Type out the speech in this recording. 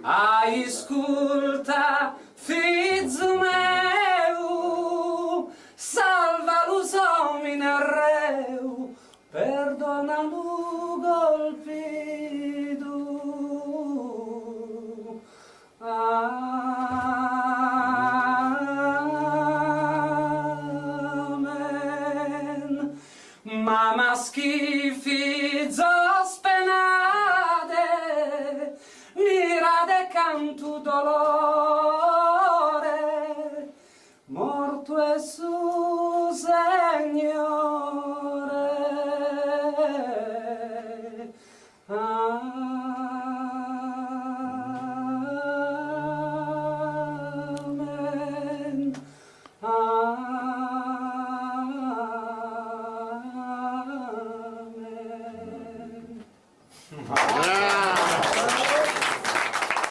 Ascolta, figlio meu, salva lo somine reu, perdona lo golpido. Amen. Mamma schifizzo spenade, mira de canto dolore.